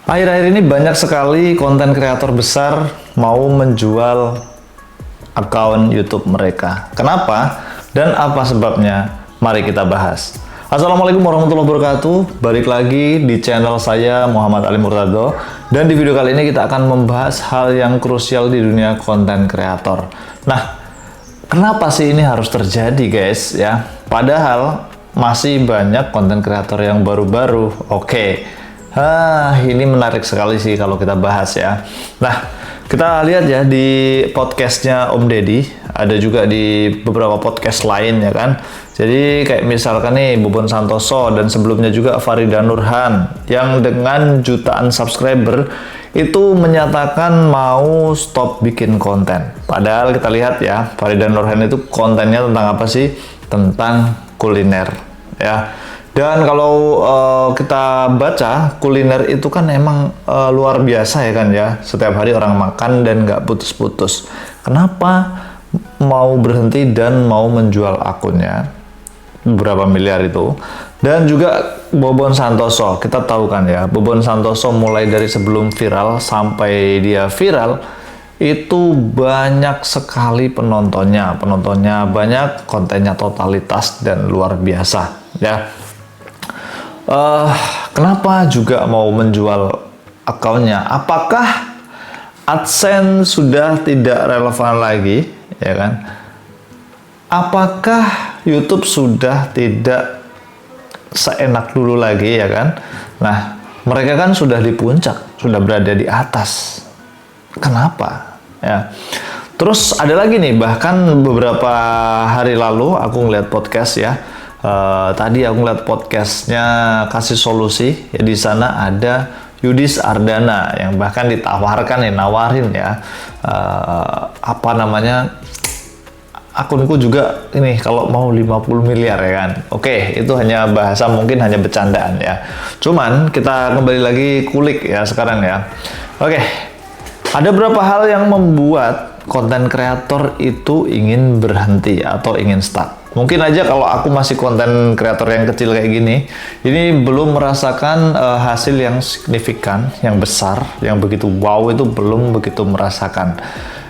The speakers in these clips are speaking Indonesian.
Akhir-akhir ini banyak sekali konten kreator besar mau menjual akun YouTube mereka. Kenapa? Dan apa sebabnya? Mari kita bahas. Assalamualaikum warahmatullahi wabarakatuh. Balik lagi di channel saya Muhammad Ali Murtado. Dan di video kali ini kita akan membahas hal yang krusial di dunia konten kreator. Nah, kenapa sih ini harus terjadi, guys? Ya, padahal masih banyak konten kreator yang baru-baru. Ini menarik sekali sih kalau kita bahas ya. Nah, kita lihat ya di podcastnya Om Deddy, ada juga di beberapa podcast lain ya kan. Jadi kayak misalkan nih Bobon Santoso dan sebelumnya juga Farida Nurhan yang dengan jutaan subscriber itu menyatakan mau stop bikin konten. Padahal kita lihat ya, Farida Nurhan itu kontennya tentang apa sih? Tentang kuliner ya. Dan kalau kita baca, kuliner itu kan emang luar biasa ya kan ya. Setiap hari orang makan dan nggak putus-putus. Kenapa mau berhenti dan mau menjual akunnya? Berapa miliar itu. Dan juga Bobon Santoso, kita tahu kan ya, Bobon Santoso mulai dari sebelum viral sampai dia viral, itu banyak sekali penontonnya banyak, kontennya totalitas dan luar biasa ya. Kenapa juga mau menjual akunnya? Apakah AdSense sudah tidak relevan lagi, ya kan? Apakah YouTube sudah tidak seenak dulu lagi, ya kan? Nah, mereka kan sudah di puncak, sudah berada di atas. Kenapa? Ya. Terus ada lagi nih, bahkan beberapa hari lalu aku ngeliat podcast ya. Tadi aku ngeliat podcastnya Kasih Solusi ya, di sana ada Yudis Ardana yang bahkan ditawarkan nawarin ya akunku juga ini kalau mau 50 miliar ya kan. Itu hanya bahasa, mungkin hanya bercandaan ya. Cuman kita kembali lagi kulik ya sekarang ya. Ada beberapa hal yang membuat konten kreator itu ingin berhenti atau ingin stuck. Mungkin aja kalau aku masih konten kreator yang kecil kayak gini, ini belum merasakan hasil yang signifikan, yang besar, yang begitu wow, itu belum begitu merasakan.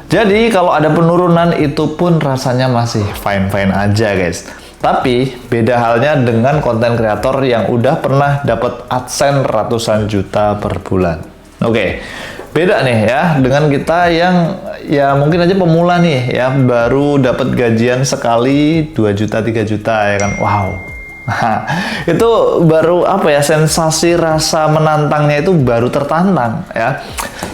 Jadi kalau ada penurunan itu pun rasanya masih fine-fine aja, guys. Tapi beda halnya dengan konten kreator yang udah pernah dapat AdSense ratusan juta per bulan. Beda nih ya dengan kita yang ya mungkin aja pemula nih ya, baru dapat gajian sekali 2 juta 3 juta ya kan. Wow. Itu baru sensasi rasa menantangnya itu baru tertantang ya.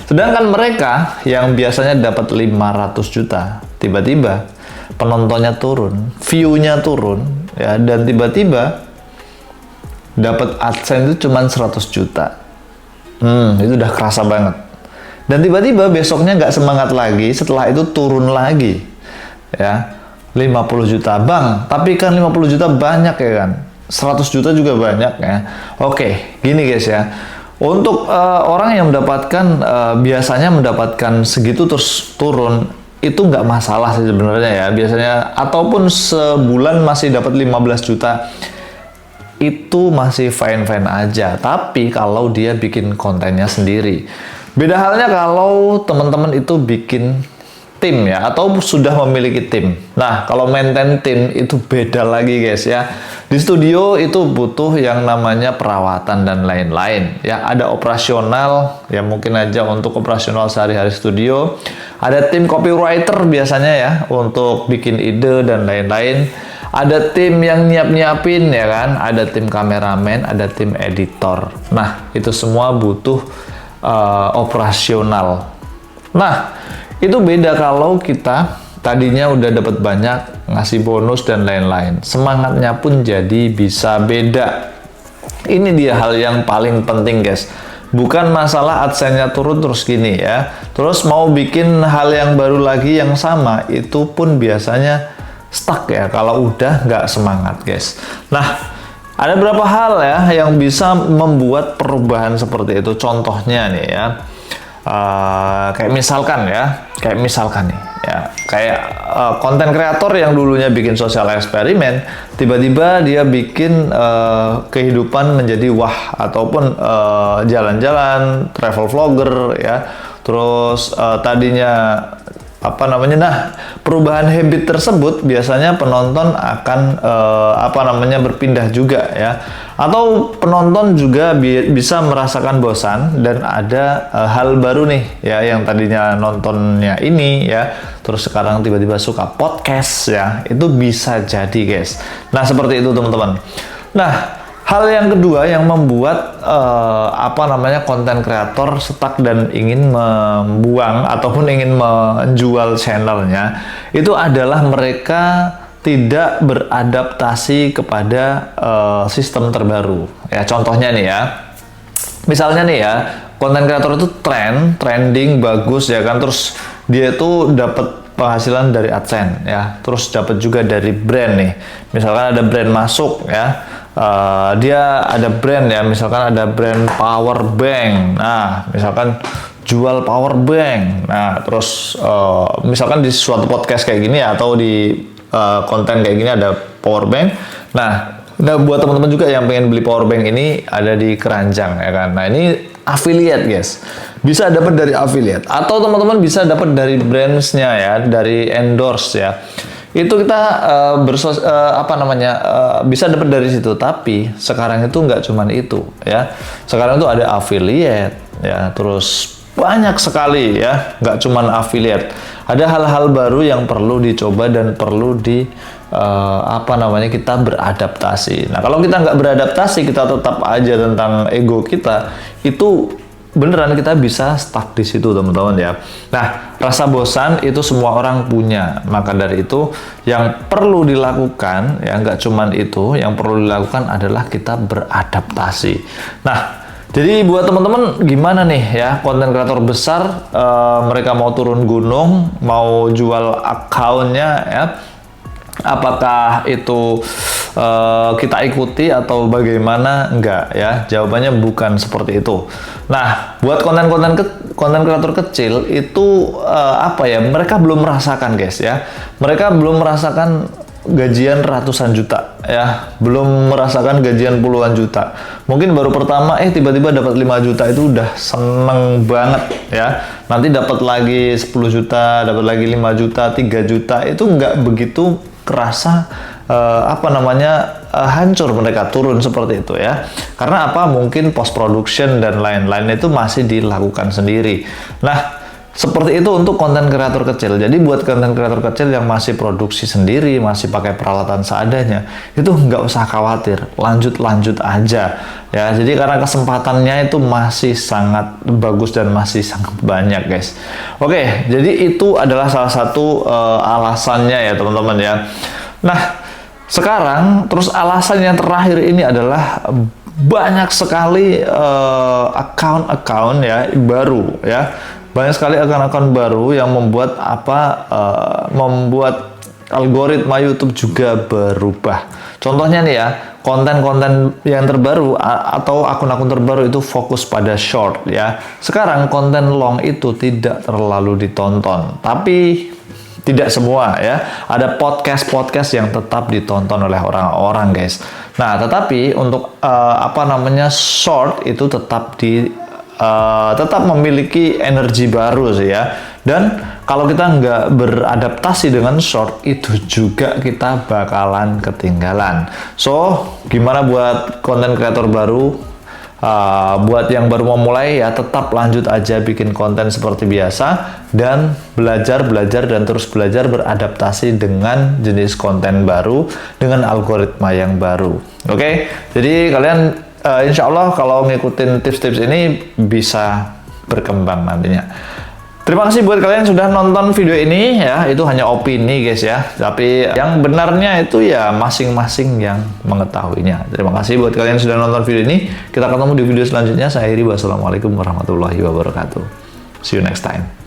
Sedangkan mereka yang biasanya dapat 500 juta, tiba-tiba penontonnya turun, view-nya turun ya, dan tiba-tiba dapat AdSense itu cuma 100 juta. Itu udah kerasa banget. Dan tiba-tiba besoknya nggak semangat lagi, setelah itu turun lagi ya, 50 juta bang, tapi kan 50 juta banyak ya kan, 100 juta juga banyak ya. Gini guys ya, untuk orang yang mendapatkan biasanya mendapatkan segitu terus turun, itu nggak masalah sih sebenarnya ya, biasanya, ataupun sebulan masih dapat 15 juta, itu masih fine-fine aja. Tapi kalau dia bikin kontennya sendiri, beda halnya kalau teman-teman itu bikin tim ya, atau sudah memiliki tim. Nah, kalau maintain tim itu beda lagi guys ya. Di studio itu butuh yang namanya perawatan dan lain-lain ya. Ada operasional ya, mungkin aja untuk operasional sehari-hari studio. Ada tim copywriter biasanya ya, untuk bikin ide dan lain-lain. Ada tim yang nyiapin ya kan, ada tim kameramen, ada tim editor. Nah, itu semua butuh operasional. Nah, itu beda kalau kita tadinya udah dapat banyak, ngasih bonus dan lain-lain. Semangatnya pun jadi bisa beda. Ini dia hal yang paling penting, guys. Bukan masalah AdSense-nya turun terus gini ya. Terus mau bikin hal yang baru lagi yang sama, itu pun biasanya stuck ya kalau udah nggak semangat, guys. Nah, ada beberapa hal ya yang bisa membuat perubahan seperti itu. Contohnya nih ya, Kayak misalkan nih ya, kayak konten kreator yang dulunya bikin sosial eksperimen, tiba-tiba dia bikin kehidupan menjadi wah, ataupun jalan-jalan, travel vlogger ya. Terus tadinya perubahan habit tersebut biasanya penonton akan berpindah juga ya, atau penonton juga bisa merasakan bosan dan ada hal baru nih ya, yang tadinya nontonnya ini ya, terus sekarang tiba-tiba suka podcast ya, itu bisa jadi guys. Nah seperti itu teman-teman. Nah hal yang kedua yang membuat konten kreator stuck dan ingin membuang ataupun ingin menjual channelnya, itu adalah mereka tidak beradaptasi kepada sistem terbaru. Ya contohnya nih ya, misalnya nih ya, konten kreator itu trending bagus ya kan, terus dia itu dapat penghasilan dari AdSense ya, terus dapat juga dari brand nih, misalkan ada brand masuk ya. Dia ada brand ya, misalkan ada brand power bank. Nah, misalkan jual power bank. Nah, terus misalkan di suatu podcast kayak gini atau di konten kayak gini ada power bank. Nah, buat teman-teman juga yang pengen beli power bank ini ada di keranjang ya kan. Nah, ini affiliate guys. Bisa dapat dari affiliate atau teman-teman bisa dapat dari brands-nya ya, dari endorse ya. Itu kita bisa dapat dari situ. Tapi sekarang itu nggak cuman itu ya, sekarang itu ada affiliate ya, terus banyak sekali ya, nggak cuman affiliate, ada hal-hal baru yang perlu dicoba dan perlu kita beradaptasi. Nah kalau kita nggak beradaptasi, kita tetap aja tentang ego kita, itu beneran kita bisa stuck di situ teman-teman ya. Nah rasa bosan itu semua orang punya, maka dari itu yang perlu dilakukan ya, nggak cuman itu, yang perlu dilakukan adalah kita beradaptasi. Nah jadi buat teman-teman gimana nih ya, konten kreator besar mereka mau turun gunung, mau jual akunnya ya, apakah itu kita ikuti atau bagaimana? Enggak ya, jawabannya bukan seperti itu. Nah buat konten kreator kecil itu mereka belum merasakan guys ya, mereka belum merasakan gajian ratusan juta ya, belum merasakan gajian puluhan juta. Mungkin baru pertama tiba-tiba dapat 5 juta itu udah seneng banget ya. Nanti dapat lagi 10 juta, dapat lagi 5 juta, 3 juta, itu nggak begitu kerasa hancur mereka turun seperti itu ya. Karena mungkin post production dan lain-lain itu masih dilakukan sendiri. Nah seperti itu untuk konten kreator kecil. Jadi buat konten kreator kecil yang masih produksi sendiri, masih pakai peralatan seadanya, itu nggak usah khawatir, lanjut aja ya. Jadi karena kesempatannya itu masih sangat bagus dan masih sangat banyak guys. Oke, jadi itu adalah salah satu alasannya ya teman-teman ya. Nah sekarang terus alasan yang terakhir ini adalah banyak sekali account ya baru ya. Banyak sekali akun-akun baru yang membuat membuat algoritma YouTube juga berubah. Contohnya nih ya, konten-konten yang terbaru atau akun-akun terbaru itu fokus pada short ya. Sekarang konten long itu tidak terlalu ditonton, tapi tidak semua ya. Ada podcast yang tetap ditonton oleh orang-orang guys. Nah, tetapi untuk short itu tetap memiliki energi baru sih ya. Dan kalau kita nggak beradaptasi dengan short, itu juga kita bakalan ketinggalan. So gimana buat konten kreator baru? Buat yang baru mau mulai ya, tetap lanjut aja bikin konten seperti biasa dan belajar dan terus belajar beradaptasi dengan jenis konten baru, dengan algoritma yang baru. Oke? Jadi kalian insya Allah kalau ngikutin tips-tips ini bisa berkembang nantinya. Terima kasih buat kalian sudah nonton video ini ya. Itu hanya opini guys ya, tapi yang benarnya itu ya masing-masing yang mengetahuinya. Terima kasih buat kalian sudah nonton video ini. Kita ketemu di video selanjutnya. Saya Heri, wassalamualaikum warahmatullahi wabarakatuh. See you next time.